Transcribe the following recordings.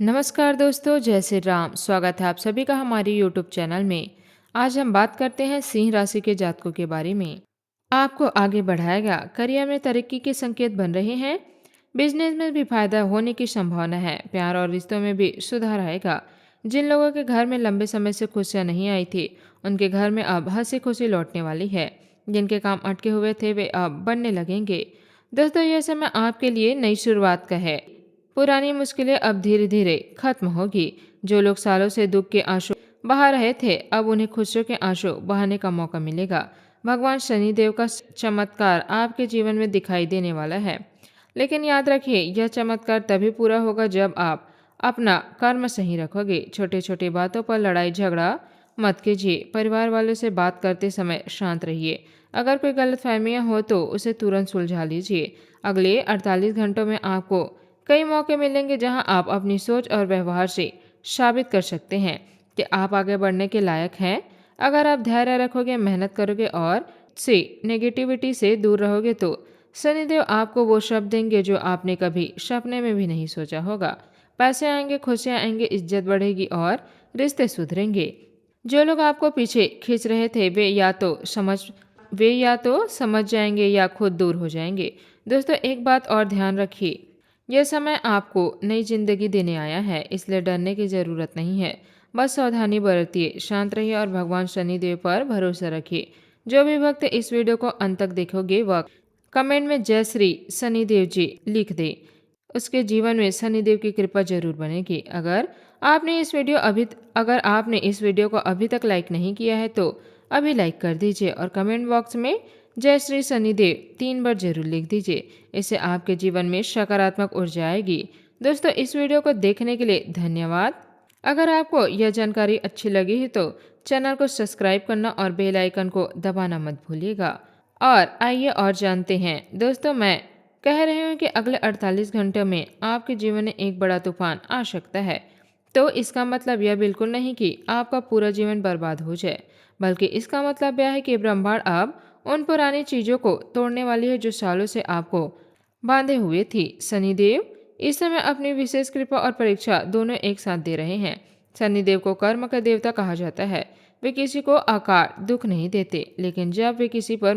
नमस्कार दोस्तों, जय श्री राम। स्वागत है आप सभी का हमारी यूट्यूब चैनल में। आज हम बात करते हैं सिंह राशि के जातकों के बारे में। आपको आगे बढ़ाएगा, करियर में तरक्की के संकेत बन रहे हैं, बिजनेस में भी फायदा होने की संभावना है, प्यार और रिश्तों में भी सुधार आएगा। जिन लोगों के घर में लंबे समय से खुशियां नहीं आई थी, उनके घर में अब हंसी खुशी लौटने वाली है। जिनके काम अटके हुए थे वे अब बनने लगेंगे। दोस्तों, यह समय आपके लिए नई शुरुआत का है। पुरानी मुश्किलें अब धीरे धीरे खत्म होगी। जो लोग सालों से दुख के आंसू बहा रहे थे, अब उन्हें खुशियों के आंसू बहाने का मौका मिलेगा। भगवान शनिदेव का चमत्कार आपके जीवन में दिखाई देने वाला है। लेकिन याद रखिए, यह चमत्कार तभी पूरा होगा जब आप अपना कर्म सही रखोगे। छोटे छोटे बातों पर लड़ाई झगड़ा मत कीजिए। परिवार वालों से बात करते समय शांत रहिए। अगर कोई गलतफहमियां हो तो उसे तुरंत सुलझा लीजिए। अगले 48 घंटों में आपको कई मौके मिलेंगे जहां आप अपनी सोच और व्यवहार से साबित कर सकते हैं कि आप आगे बढ़ने के लायक हैं। अगर आप धैर्य रखोगे, मेहनत करोगे और से नेगेटिविटी से दूर रहोगे तो शनिदेव आपको वो शब्द देंगे जो आपने कभी सपने में भी नहीं सोचा होगा। पैसे आएंगे, खुशियां आएंगे, इज्जत बढ़ेगी और रिश्ते सुधरेंगे। जो लोग आपको पीछे खींच रहे थे वे या तो समझ जाएंगे या खुद दूर हो जाएंगे। दोस्तों, एक बात और ध्यान रखिए, यह समय आपको नई जिंदगी देने आया है, इसलिए डरने की जरूरत नहीं है। बस सावधानी बरतिए, शांत रहिए और भगवान शनिदेव पर भरोसा रखिए। जो भी भक्त इस वीडियो को अंत तक देखोगे वह कमेंट में जय श्री शनिदेव जी लिख दे। उसके जीवन में शनिदेव की कृपा जरूर बनेगी। अगर आपने इस वीडियो को अभी तक लाइक नहीं किया है तो अभी लाइक कर दीजिए और कमेंट बॉक्स में जय श्री शनिदेव 3 बार जरूर लिख दीजिए। इससे आपके जीवन में सकारात्मक ऊर्जा आएगी। दोस्तों, इस वीडियो को देखने के लिए धन्यवाद। अगर आपको यह जानकारी अच्छी लगी है तो चैनल को सब्सक्राइब करना और बेल आइकन को दबाना मत भूलिएगा। और आइए और जानते हैं। दोस्तों, मैं कह रही हूँ कि अगले 48 घंटे में आपके जीवन में एक बड़ा तूफान आ सकता है। तो इसका मतलब यह बिल्कुल नहीं कि आपका पूरा जीवन बर्बाद हो जाए, बल्कि इसका मतलब यह है कि ब्रह्मांड अब उन पुरानी चीजों को तोड़ने वाली है जो सालों से आपको बांधे हुए थी। शनिदेव इस समय अपनी विशेष कृपा और परीक्षा दोनों एक साथ दे रहे हैं। शनिदेव को कर्म का देवता कहा जाता है। वे किसी को आकार दुख नहीं देते, लेकिन जब वे किसी पर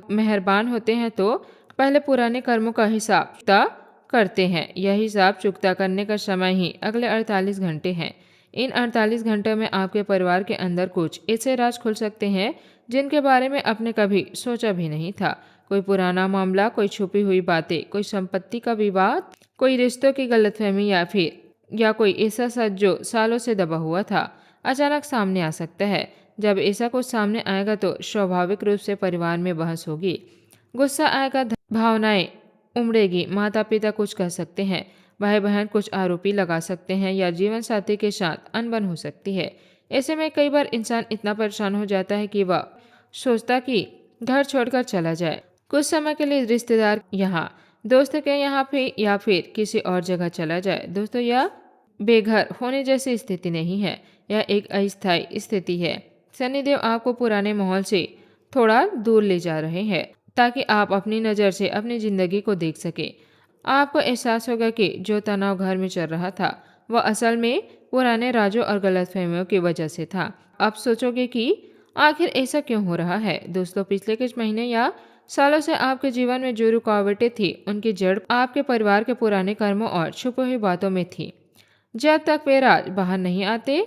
मेहरबान होते हैं तो पहले पुराने कर्मों का हिसाब चुकता करते हैं। यह हिसाब चुकता करने का समय ही अगले 48 घंटे हैं। इन 48 घंटों में आपके परिवार के अंदर कुछ ऐसे राज खुल सकते हैं जिनके बारे में आपने कभी सोचा भी नहीं था। कोई पुराना मामला, कोई छुपी हुई बातें, कोई संपत्ति का विवाद, कोई रिश्तों की गलतफहमी या कोई ऐसा सच जो सालों से दबा हुआ था, अचानक सामने आ सकता है। जब ऐसा कुछ सामने आएगा तो स्वाभाविक रूप से परिवार में बहस होगी, गुस्सा आएगा, भावनाएं उमड़ेगी। माता पिता कुछ कह सकते हैं, भाई बहन कुछ आरोपी लगा सकते हैं या जीवन साथी के साथ अनबन हो सकती है। ऐसे में कई बार इंसान इतना परेशान हो जाता है कि वह सोचता कि घर छोड़कर चला जाए, कुछ समय के लिए रिश्तेदार यहाँ, दोस्त के यहाँ पे या फिर किसी और जगह चला जाए। दोस्तों, यह बेघर होने जैसी स्थिति नहीं है, यह एक अस्थायी स्थिति है। शनिदेव आपको पुराने माहौल से थोड़ा दूर ले जा रहे हैं ताकि आप अपनी नज़र से अपनी ज़िंदगी को देख सके। आपको एहसास होगा कि जो तनाव घर में चल रहा था वह असल में पुराने राजों और गलतफहमियों की वजह से था। आप सोचोगे कि आखिर ऐसा क्यों हो रहा है। दोस्तों, पिछले कुछ महीने या सालों से आपके जीवन में जो रुकावटें थी उनकी जड़ आपके परिवार के पुराने कर्मों और छुपी हुई बातों में थी। जब तक वे राज बाहर नहीं आते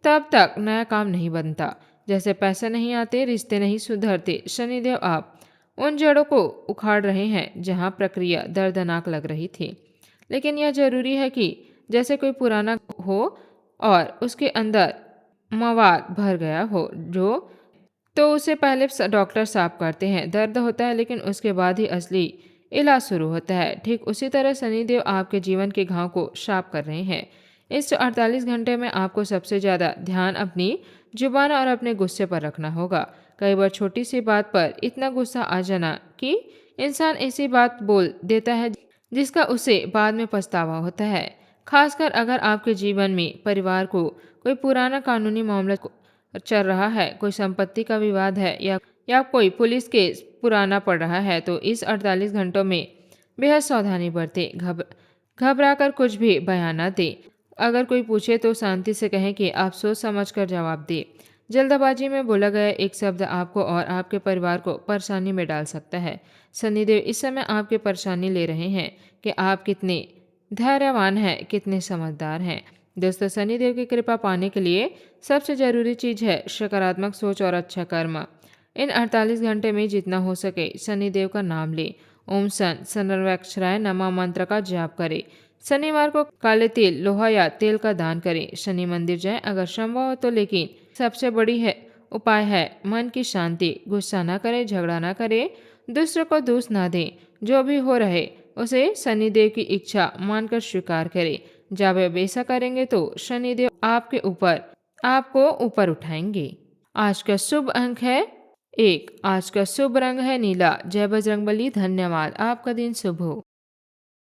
तब तक नया काम नहीं बनता। जैसे पैसे नहीं आते, रिश्ते नहीं सुधरते। शनिदेव आप उन जड़ों को उखाड़ रहे हैं जहां प्रक्रिया दर्दनाक लग रही थी। लेकिन यह जरूरी है कि जैसे कोई पुराना हो और उसके अंदर मवाद भर गया हो जो तो उसे पहले डॉक्टर साफ करते हैं, दर्द होता है लेकिन उसके बाद ही असली इलाज शुरू होता है। ठीक उसी तरह शनिदेव आपके जीवन के घाव को साफ कर रहे हैं। इस 48 घंटे में आपको सबसे ज़्यादा ध्यान अपनी जुबान और अपने गुस्से पर रखना होगा। कई बार छोटी सी बात पर इतना गुस्सा आ जाना कि इंसान ऐसी बात बोल देता है जिसका उसे बाद में पछतावा होता है। खासकर अगर आपके जीवन में परिवार को कोई पुराना कानूनी मामला चल रहा है, कोई संपत्ति का विवाद है या कोई पुलिस केस पुराना पड़ रहा है, तो इस 48 घंटों में बेहद सावधानी बरतें। घबरा कर कुछ भी बयान न दें। अगर कोई पूछे तो शांति से कहें कि आप सोच समझ कर जवाब दें। जल्दबाजी में बोला गया एक शब्द आपको और आपके परिवार को परेशानी में डाल सकता है। शनिदेव इस समय आपकी परेशानी ले रहे हैं कि आप कितने धैर्यवान हैं, कितने समझदार हैं। दोस्तों, शनिदेव की कृपा पाने के लिए सबसे जरूरी चीज है सकारात्मक सोच और अच्छा कर्म। इन 48 घंटे में जितना हो सके शनिदेव का नाम ले। ओम सन शनरवैक्षराय नमः मंत्र का जाप करें। शनिवार को काले तिल, लोहा या तेल का दान करें। शनि मंदिर जाएं अगर संभव हो तो, लेकिन सबसे बड़ी है उपाय है मन की शांति। गुस्सा ना करें, झगड़ा ना करें, दूसरों को दोष ना दें। जो भी हो रहे उसे शनिदेव की इच्छा मानकर स्वीकार करें। जब आप ऐसा करेंगे तो शनिदेव आपको ऊपर उठाएंगे। आज का शुभ अंक है 1। आज का शुभ रंग है नीला। जय बजरंगबली। धन्यवाद। आपका दिन शुभ हो।